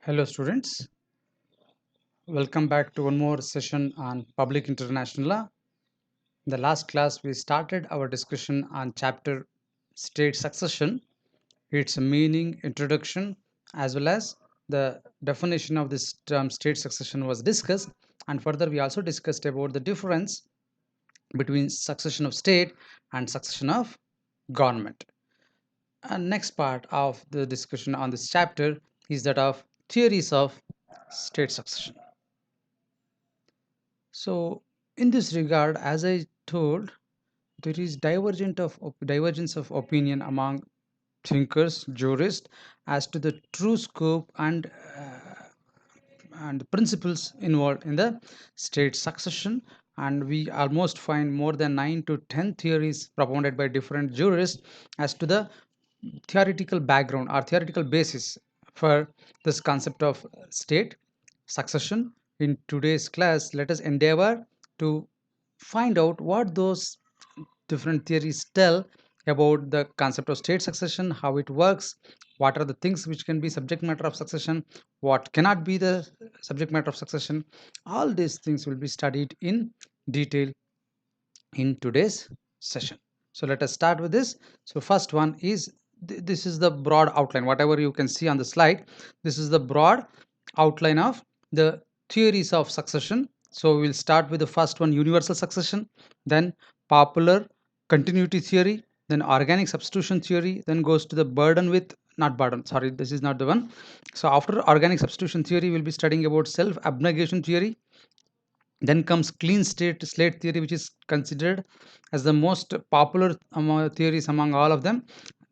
Hello students, welcome back to one more session on public international law. In the last class we started our discussion on chapter state succession, its meaning, introduction, as well as the definition of this term state succession was discussed, and further we also discussed about the difference between succession of state and succession of government. And next part of the discussion on this chapter is that of theories of state succession. So, in this regard, as I told, there is divergence of opinion among thinkers, jurists, as to the true scope and the principles involved in the state succession. And we almost find more than 9 to 10 theories propounded by different jurists as to the theoretical background or theoretical basis for this concept of state succession. In today's class, let us endeavor to find out what those different theories tell about the concept of state succession, how it works, what are the things which can be subject matter of succession, what cannot be the subject matter of succession. All these things will be studied in detail in today's session. So let us start with this. So first one is this is the broad outline, whatever you can see on the slide. This is the broad outline of the theories of succession. So we'll start with the first one, universal succession, then popular continuity theory, then organic substitution theory, then goes to the burden with not burden, sorry, this is not the one. So after organic substitution theory, we'll be studying about self abnegation theory. Then comes clean slate theory, which is considered as the most popular theories among all of them.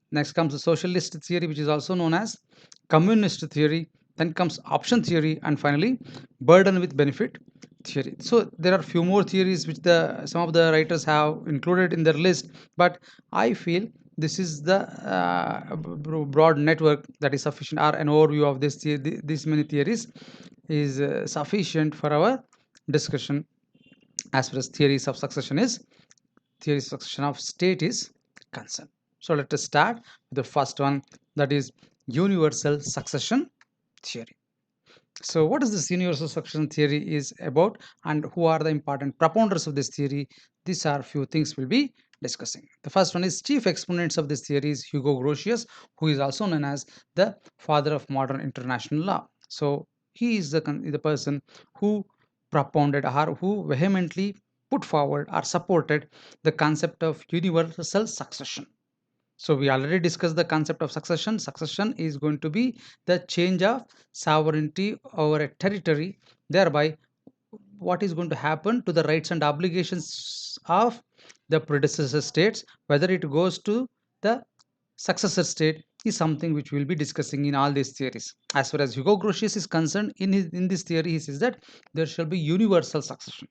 Next comes the socialist theory, which is also known as communist theory. Then comes option theory, and finally burden with benefit theory. So there are few more theories which the some of the writers have included in their list, but I feel this is the broad network that is sufficient, or an overview of these many theories is sufficient for our discussion as far as theories of succession of state is concerned. So let us start with the first one, that is universal succession theory. So what is this universal succession theory is about, and who are the important propounders of this theory? These are few things we'll be discussing. The first one is chief exponents of this theory is Hugo Grotius, who is also known as the father of modern international law. So he is the person who propounded or who vehemently put forward or supported the concept of universal succession. So we already discussed the concept of succession. Succession is going to be the change of sovereignty over a territory, thereby what is going to happen to the rights and obligations of the predecessor states, whether it goes to the successor state, is something which we'll be discussing in all these theories. As far as Hugo Grotius is concerned, in this theory, he says that there shall be universal succession.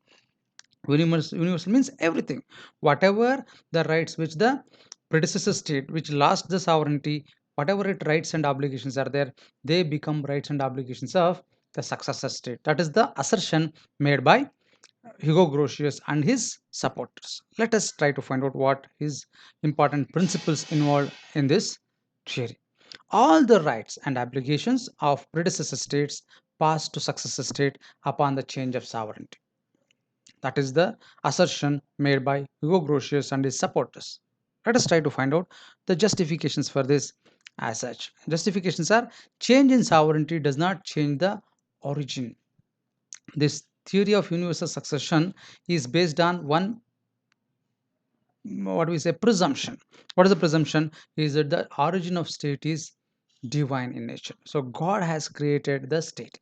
Universal means everything, whatever the rights which the predecessor state which lost the sovereignty, whatever it rights and obligations are there, they become rights and obligations of the successor state. That is the assertion made by Hugo Grotius and his supporters. Let us try to find out what is important principles involved in this theory. All the rights and obligations of predecessor states pass to successor state upon the change of sovereignty. That is the assertion made by Hugo Grotius and his supporters. Let us try to find out the justifications for this as such. Justifications are: change in sovereignty does not change the origin. This theory of universal succession is based on one, what we say, presumption. What is the presumption? Is that the origin of state is divine in nature. So God has created the state.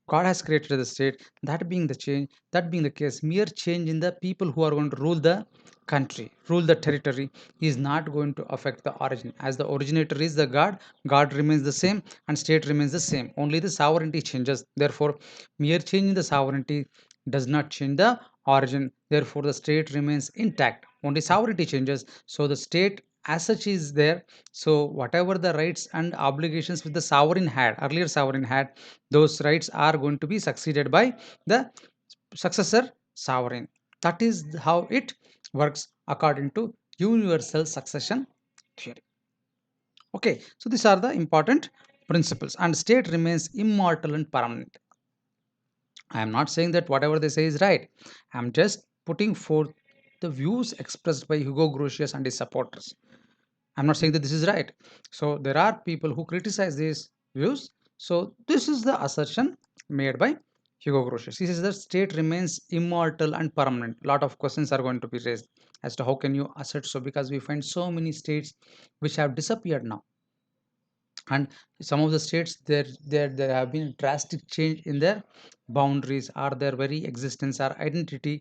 God has created the state. That being the case, mere change in the people who are going to rule the country, rule the territory, is not going to affect the origin. As the originator is the God, God remains the same and state remains the same. Only the sovereignty changes. Therefore, mere change in the sovereignty does not change the origin. Therefore, the state remains intact. Only sovereignty changes. So the state as such is there. So whatever the rights and obligations with the sovereign had, earlier sovereign had, those rights are going to be succeeded by the successor sovereign. That is how it works according to universal succession theory. Okay, so these are the important principles, and state remains immortal and permanent. I am not saying that whatever they say is right. I am just putting forth the views expressed by Hugo Grotius and his supporters. I'm not saying that this is right. So there are people who criticize these views. So this is the assertion made by Hugo Grotius. He says that state remains immortal and permanent. A lot of questions are going to be raised as to how can you assert so, because we find so many states which have disappeared now, and some of the states there have been drastic change in their boundaries, or their very existence or identity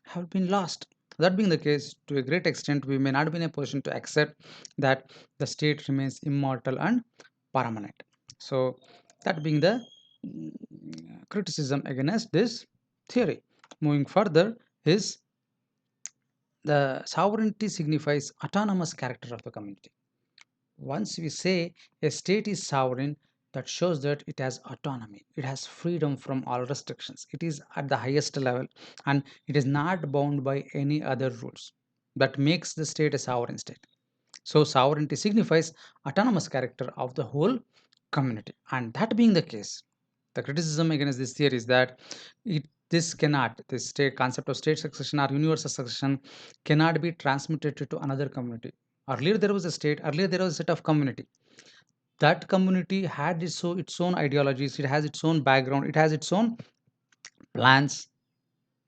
have been lost. That being the case, to a great extent we may not be in a position to accept that the state remains immortal and permanent. So that being the criticism against this theory. Moving further is the sovereignty signifies autonomous character of the community. Once we say a state is sovereign, that shows that it has autonomy, it has freedom from all restrictions, it is at the highest level, and it is not bound by any other rules. That makes the state a sovereign state. So, sovereignty signifies autonomous character of the whole community. And that being the case, the criticism against this theory is that this state concept of state succession or universal succession cannot be transmitted to another community. Earlier there was a state, earlier there was a set of community. That community had its own ideologies, it has its own background, it has its own plans.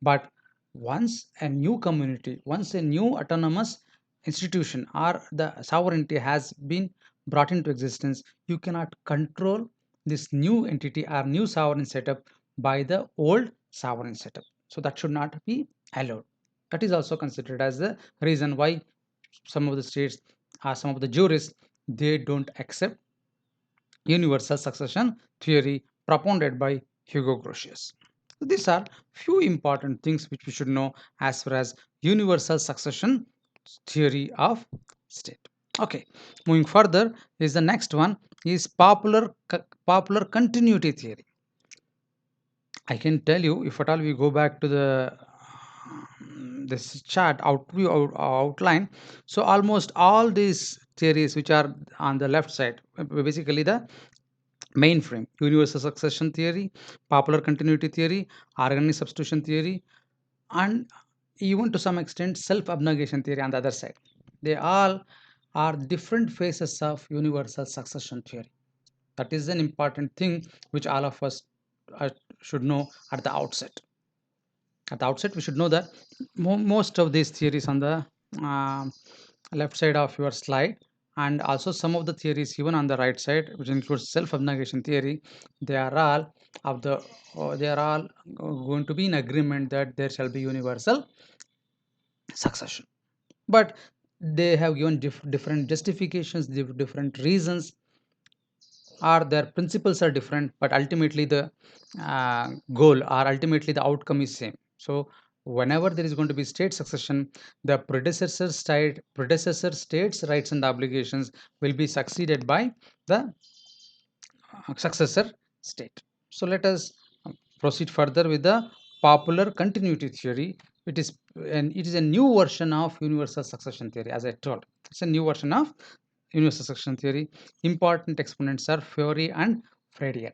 But once a new community, once a new autonomous institution or the sovereignty has been brought into existence, you cannot control this new entity or new sovereign setup by the old sovereign setup. So that should not be allowed. That is also considered as the reason why some of the states or some of the jurists, they don't accept universal succession theory propounded by Hugo Grotius. These are few important things which we should know as far as universal succession theory of state. Okay, moving further is the next one is popular continuity theory. I can tell you, if at all we go back to the this chart outline, so almost all these theories which are on the left side, basically the mainframe, universal succession theory, popular continuity theory, organic substitution theory, and even to some extent self abnegation theory on the other side. They all are different phases of universal succession theory. That is an important thing which all of us uh, should know at the outset. At the outset, we should know that most of these theories on the um left side of your slide, and also some of the theories even on the right side, which includes self-abnegation theory, they are all of the they are all going to be in agreement that there shall be universal succession. But they have given different justifications, different reasons, or their principles are different, but ultimately the goal or ultimately the outcome is same. So whenever there is going to be state succession, the predecessor states rights and obligations will be succeeded by the successor state. So let us proceed further with the popular continuity theory. It is a new version of universal succession theory. As I told, it's a new version of universal succession theory. Important exponents are Fiore and Fredier.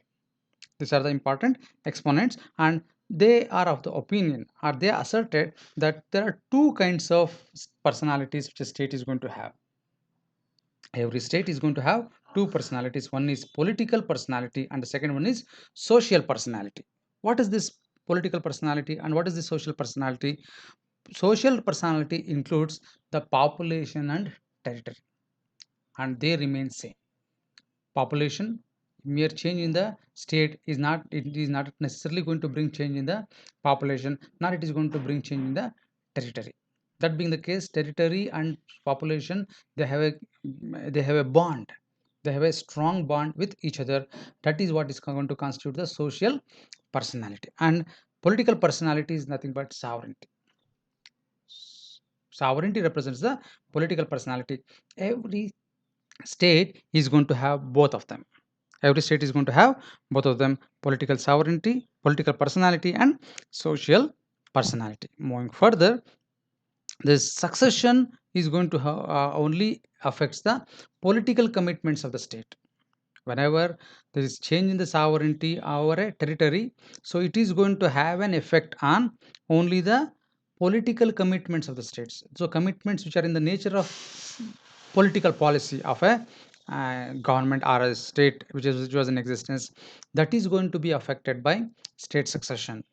These are the important exponents, and they are of the opinion, or they asserted that there are two kinds of personalities which a state is going to have. Every state is going to have two personalities. One is political personality, and the second one is social personality. What is this political personality and what is the social personality? Social personality includes the population and territory, and they remain same. Population, mere change in the state is not necessarily going to bring change in the population, nor it is going to bring change in the territory. That being the case, territory and population, they have a they have a bond, they have a strong bond with each other. That is what is going to constitute the social personality. And political personality is nothing but sovereignty. Sovereignty represents the political personality. Every state is going to have both of them. Every state is going to have both of them: political sovereignty, political personality, and social personality. Moving further, this succession is going to only affects the political commitments of the state. Whenever there is change in the sovereignty over a territory, so it is going to have an effect on only the political commitments of the states. So commitments which are in the nature of political policy of a government or a state which was in existence, that is going to be affected by state succession.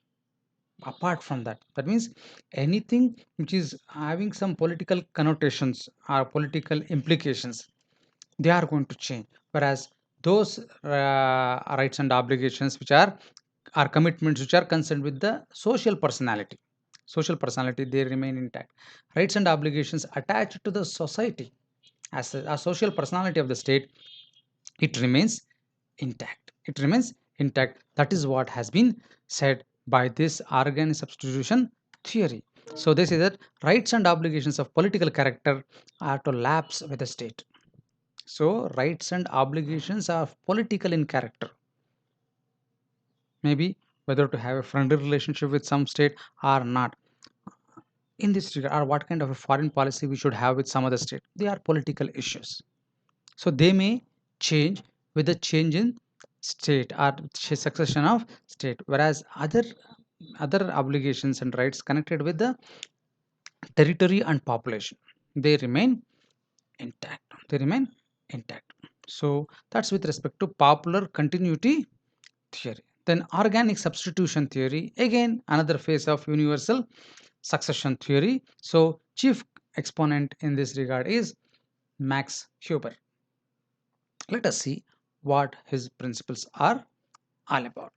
Apart from that, that means anything which is having some political connotations or political implications, they are going to change. Whereas those rights and obligations which are commitments which are concerned with the social personality, they remain intact. Rights and obligations attached to the society as a social personality of the state, it remains intact. It remains intact. That is what has been said by this organ substitution theory. So they say that rights and obligations of political character are to lapse with the state. So rights and obligations are political in character. Maybe whether to have a friendly relationship with some state or not. In this regard, or what kind of a foreign policy we should have with some other state. They are political issues. So they may change with the change in state or succession of state, whereas other obligations and rights connected with the territory and population, they remain intact. They remain intact. So that's with respect to popular continuity theory. Then organic substitution theory, again another phase of universal succession theory. So chief exponent in this regard is Max Huber. Let us see what his principles are all about.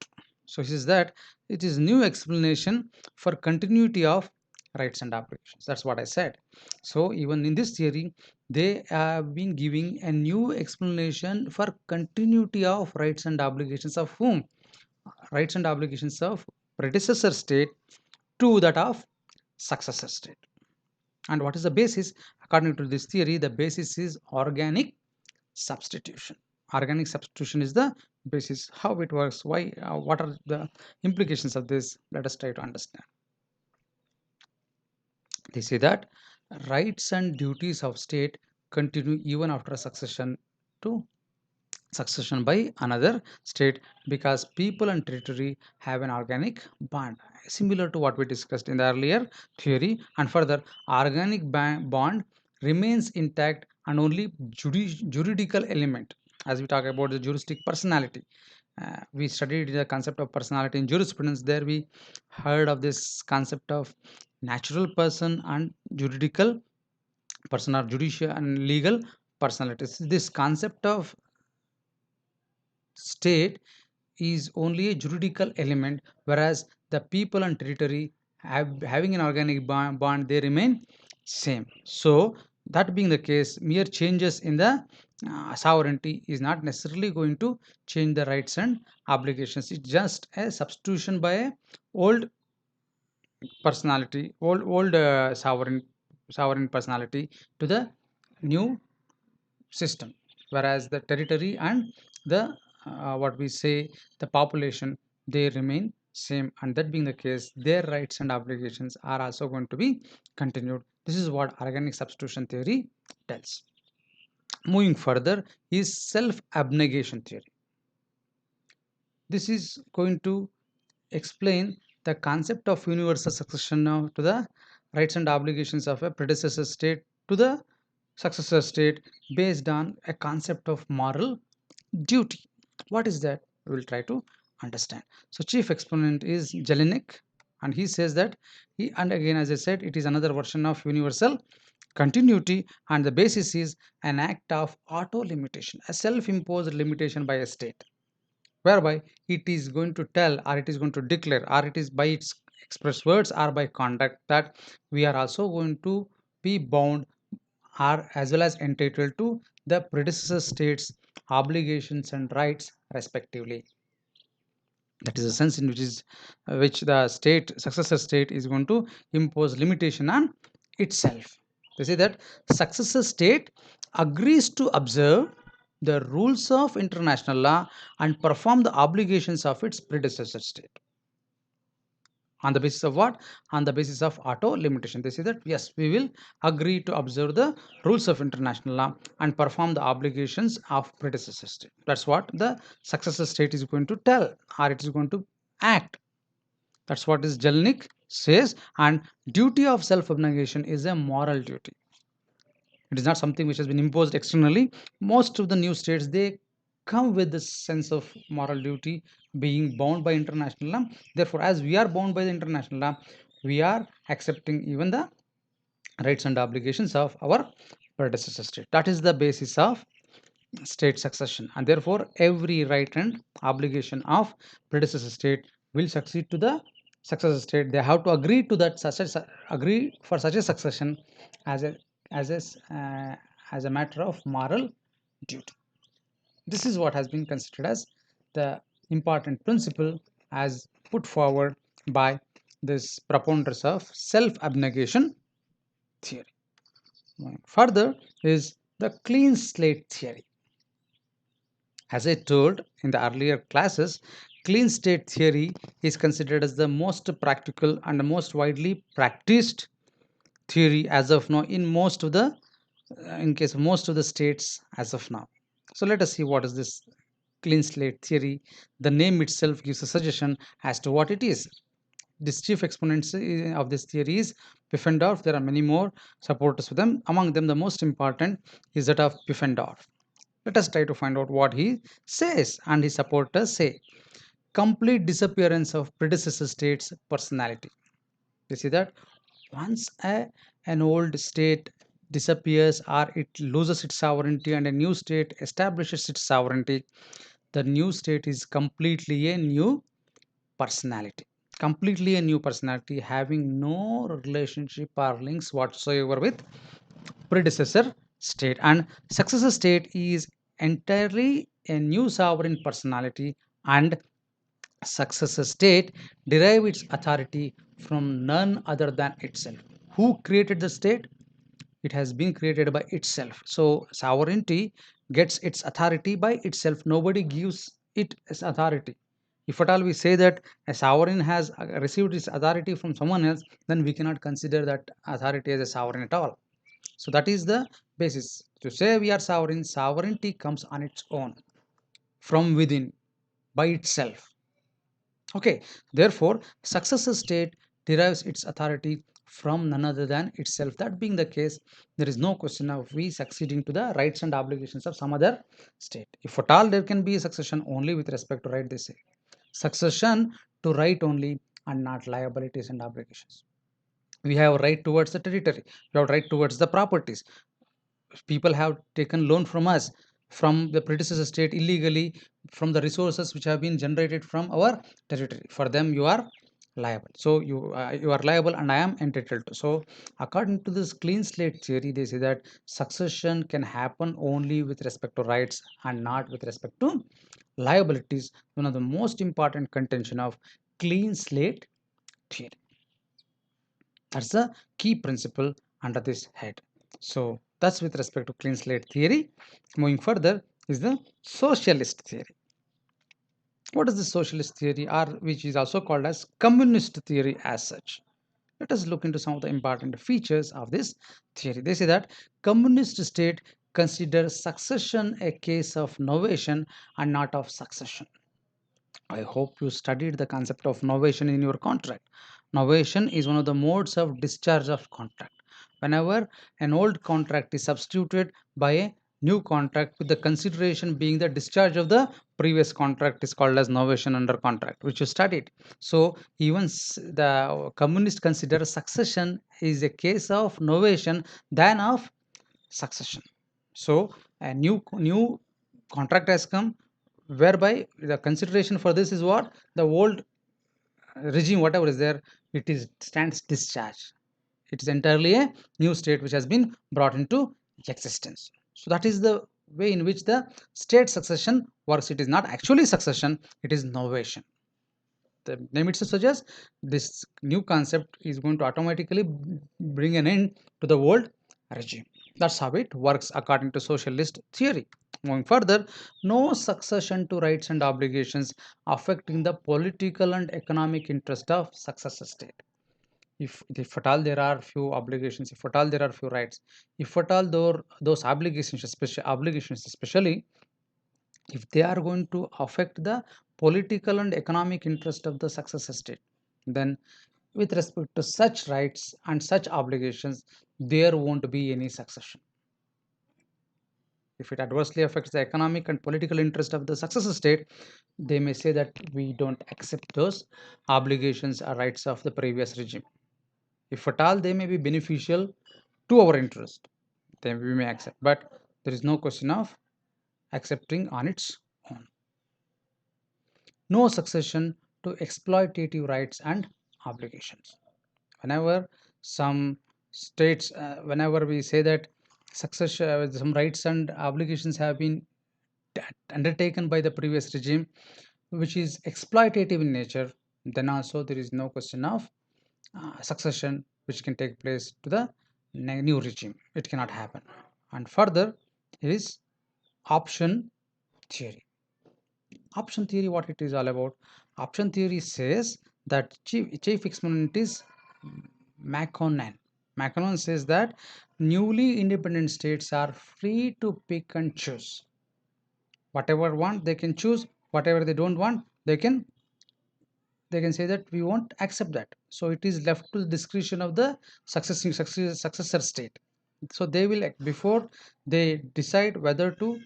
So he says that it is new explanation for continuity of rights and obligations. That's what I said. So even in this theory, they have been giving a new explanation for continuity of rights and obligations of whom? Rights and obligations of predecessor state to that of successor state. And what is the basis? According to this theory, the basis is organic substitution. Organic substitution is the basis. How it works, why, what are the implications of this? Let us try to understand. They say that rights and duties of state continue even after a succession by another state, because people and territory have an organic bond similar to what we discussed in the earlier theory. And further, organic bond remains intact, and only juridical element, as we talk about the juristic personality, we studied the concept of personality in jurisprudence. There we heard of this concept of natural person and juridical person, or judicial and legal personalities. This concept of state is only a juridical element, whereas the people and territory having an organic bond, they remain same. So that being the case, mere changes in the sovereignty is not necessarily going to change the rights and obligations. It's just a substitution by a old personality, old sovereign personality to the new system, whereas the territory and the what we say the population, they remain same. And that being the case, their rights and obligations are also going to be continued. This is what organic substitution theory tells. Moving further is self abnegation theory. This is going to explain the concept of universal succession to the rights and obligations of a predecessor state to the successor state, based on a concept of moral duty. What is that? We will try to understand. So chief exponent is Jelinek, and he says that and again, as I said, it is another version of universal continuity, and the basis is an act of auto limitation, a self-imposed limitation by a state, whereby it is going to tell, or it is going to declare, or it is by its express words or by conduct, that we are also going to be bound are as well as entitled to the predecessor state's obligations and rights respectively. That is the sense in which the state successor state is going to impose limitation on itself. They say that successor state agrees to observe the rules of international law and perform the obligations of its predecessor state. On the basis of what? On the basis of auto limitation. They say that yes, we will agree to observe the rules of international law and perform the obligations of predecessor state. That's what the successor state is going to tell, or it is going to act. That's what is Jelnik says. And duty of self-abnegation is a moral duty. It is not something which has been imposed externally. Most of the new states, they come with this sense of moral duty, being bound by international law. Therefore, as we are bound by the international law, we are accepting even the rights and obligations of our predecessor state. That is the basis of state succession, and therefore every right and obligation of predecessor state will succeed to the successor state. They have to agree to that, agree for such a succession as a as a as a matter of moral duty. This is what has been considered as the important principle as put forward by this proponents of self-abnegation theory. Further is the clean slate theory. As I told in the earlier classes, clean state theory is considered as the most practical and the most widely practiced theory as of now in most of the in case of most of the states as of now. So let us see what is this clean slate theory. The name itself gives a suggestion as to what it is. This chief exponents of this theory is Pfaffendorf. There are many more supporters for them. Among them, the most important is that of Pfaffendorf. Let us try to find out what he says and his supporters say. Complete disappearance of predecessor state's personality. You see that once an old state disappears or it loses its sovereignty and a new state establishes its sovereignty, the new state is completely a new personality. Completely a new personality having no relationship or links whatsoever with predecessor state, and successor state is entirely a new sovereign personality, and successor state derive its authority from none other than itself. Who created the state? It has been created by itself. So sovereignty gets its authority by itself. Nobody gives it its authority. If at all we say that a sovereign has received its authority from someone else, then we cannot consider that authority as a sovereign at all. So that is the basis. To say we are sovereign, sovereignty comes on its own, from within, by itself. Okay, therefore, successor state derives its authority from none other than itself. That being the case, there is no question of we succeeding to the rights and obligations of some other state. If at all there can be a succession only with respect to right, they say. Succession to right only and not liabilities and obligations. We have right towards the territory, we have right towards the properties. People have taken loan from us, from the predecessor state illegally, from the resources which have been generated from our territory. For them you are liable, so you are liable and I am entitled to. So according to this clean slate theory, they say that succession can happen only with respect to rights and not with respect to liabilities. One of the most important contention of clean slate theory. That's the key principle under this head. So that's with respect to clean slate theory. Moving further is the socialist theory. What is the socialist theory, or which is also called as communist theory as such? Let us look into some of the important features of this theory. They say that communist state considers succession a case of novation and not of succession. I hope you studied the concept of novation in your contract. Novation is one of the modes of discharge of contract. Whenever an old contract is substituted by a new contract with the consideration being the discharge of the previous contract is called as novation under contract, which you studied. So even the communists consider succession is a case of novation than of succession. So a new contract has come, whereby the consideration for this is what the old regime whatever is there, it is stands discharged. It is entirely a new state which has been brought into existence. So that is the way in which the state succession works. It is not actually succession, it is novation. The name itself suggests this new concept is going to automatically bring an end to the old regime. That's how it works according to socialist theory. Moving further, no succession to rights and obligations affecting the political and economic interest of successor state. If at all there are few obligations, if at all there are few rights, if at all those obligations, especially if they are going to affect the political and economic interest of the successor state, then with respect to such rights and such obligations, there won't be any succession. If it adversely affects the economic and political interest of the successor state, they may say that we don't accept those obligations or rights of the previous regime. If at all they may be beneficial to our interest, then we may accept. But there is no question of accepting on its own. No succession to exploitative rights and obligations. Whenever some states, whenever we say that some rights and obligations have been undertaken by the previous regime, which is exploitative in nature, then also there is no question of succession which can take place to the new regime. It cannot happen. And further is option theory. Option theory, what it is all about? Option theory says that chief exponent is Maconan. Maconan says that newly independent states are free to pick and choose. Whatever want they can choose, whatever they don't want they can say that we won't accept that. So it is left to the discretion of the successor state. So they will before they decide whether to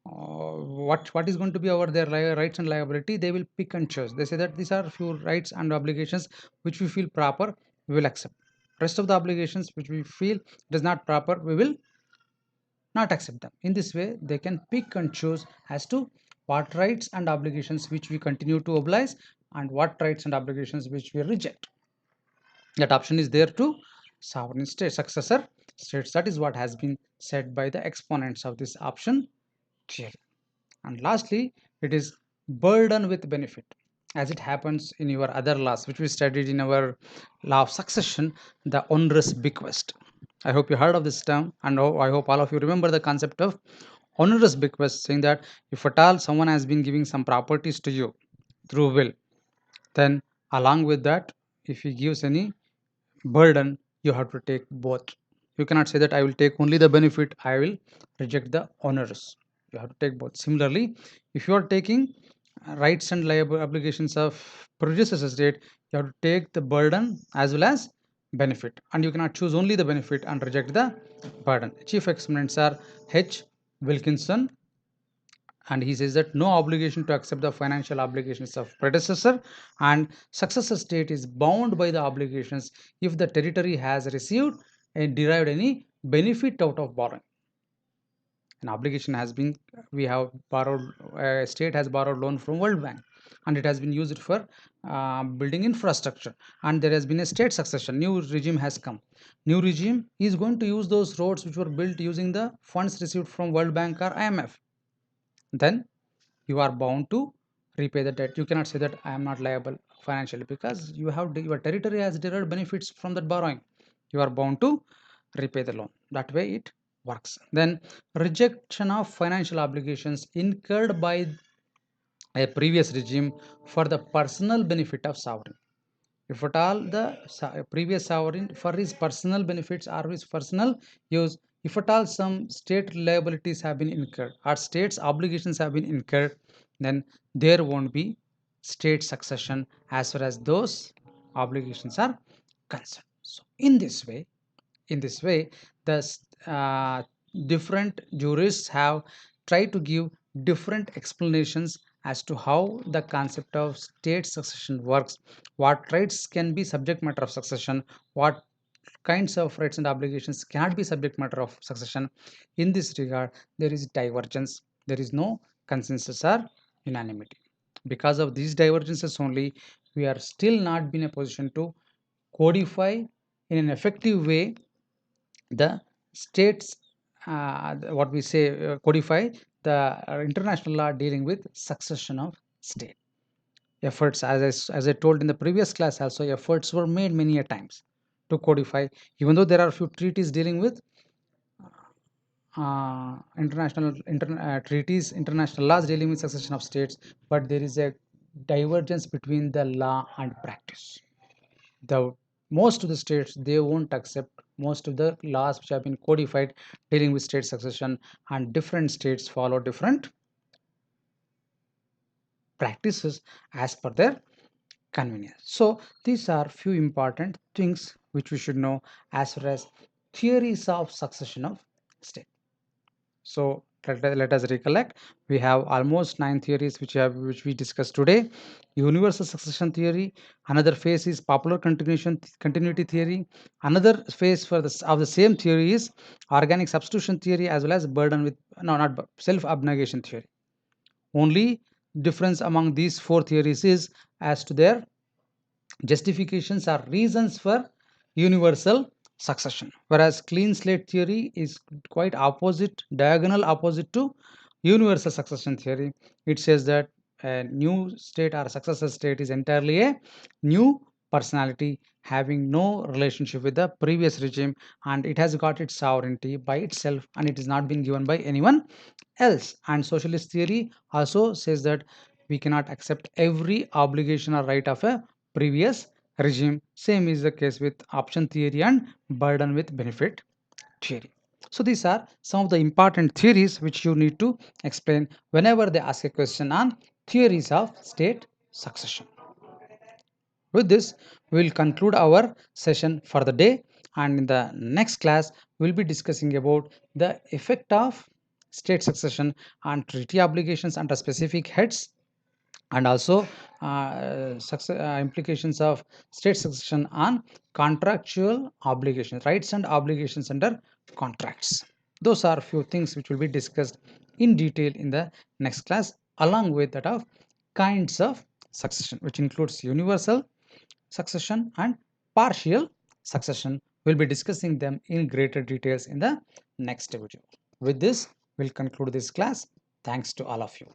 what is going to be our their rights and liability, they will pick and choose. They say that these are few rights and obligations which we feel proper, we will accept. Rest of the obligations which we feel it is not proper, we will not accept them. In this way, they can pick and choose as to what rights and obligations which we continue to oblige and what rights and obligations which we reject. That option is there to sovereign state, successor states. That is what has been said by the exponents of this option theory. And lastly, it is burden with benefit. As it happens in your other laws, which we studied in our law of succession, the onerous bequest. I hope you heard of this term, and I hope all of you remember the concept of onerous bequest, saying that if at all someone has been giving some properties to you through will, then along with that, if he gives any burden, you have to take both. You cannot say that I will take only the benefit, I will reject the onerous. You have to take both. Similarly, if you are taking rights and liable obligations of predecessor state, you have to take the burden as well as benefit, and you cannot choose only the benefit and reject the burden. Chief exponents are H. Wilkinson, and he says that no obligation to accept the financial obligations of predecessor, and successor state is bound by the obligations if the territory has received and derived any benefit out of borrowing. An obligation has been, we have borrowed, state has borrowed loan from World Bank, and it has been used for building infrastructure, and there has been a state succession, new regime has come, new regime is going to use those roads which were built using the funds received from World Bank or IMF. Then you are bound to repay the debt. You cannot say that I am not liable financially, because your territory has derived benefits from that borrowing. You are bound to repay the loan. That way it works. Then rejection of financial obligations incurred by a previous regime for the personal benefit of sovereign. If at all the previous sovereign for his personal benefits or his personal use, if at all some state liabilities have been incurred or states obligations have been incurred, then there won't be state succession as far as those obligations are concerned. So in this way the different jurists have tried to give different explanations as to how the concept of state succession works, what rights can be subject matter of succession, what kinds of rights and obligations cannot be subject matter of succession. In this regard, there is divergence, there is no consensus or unanimity. Because of these divergences only, we are still not in a position to codify in an effective way the states, what we say, codify the international law dealing with succession of state. Efforts, as I told in the previous class also, efforts were made many a times to codify, even though there are few treaties dealing with treaties, international laws dealing with succession of states, but there is a divergence between the law and practice. The most of the states, they won't accept most of the laws which have been codified dealing with state succession, and different states follow different practices as per their convenience. So these are few important things which we should know as far as theories of succession of state. So let us recollect. We have almost 9 theories which we discussed today. Universal succession theory. Another phase is popular continuity theory. Another phase of the same theory is organic substitution theory, as well as burden with no not self abnegation theory. Only difference among these 4 theories is as to their justifications or reasons for universal succession, whereas clean slate theory is quite opposite, diagonal opposite to universal succession theory. It says that a new state or successor state is entirely a new personality having no relationship with the previous regime, and it has got its sovereignty by itself, and it is not being given by anyone else. And socialist theory also says that we cannot accept every obligation or right of a previous regime. Same is the case with option theory and burden with benefit theory. So these are some of the important theories which you need to explain whenever they ask a question on theories of state succession. With this, we will conclude our session for the day, and in the next class, we will be discussing about the effect of state succession on treaty obligations under specific heads, and also implications of state succession on contractual obligations, rights and obligations under contracts. Those are few things which will be discussed in detail in the next class, along with that of kinds of succession, which includes universal succession and partial succession. We'll be discussing them in greater details in the next video. With this, we'll conclude this class. Thanks to all of you.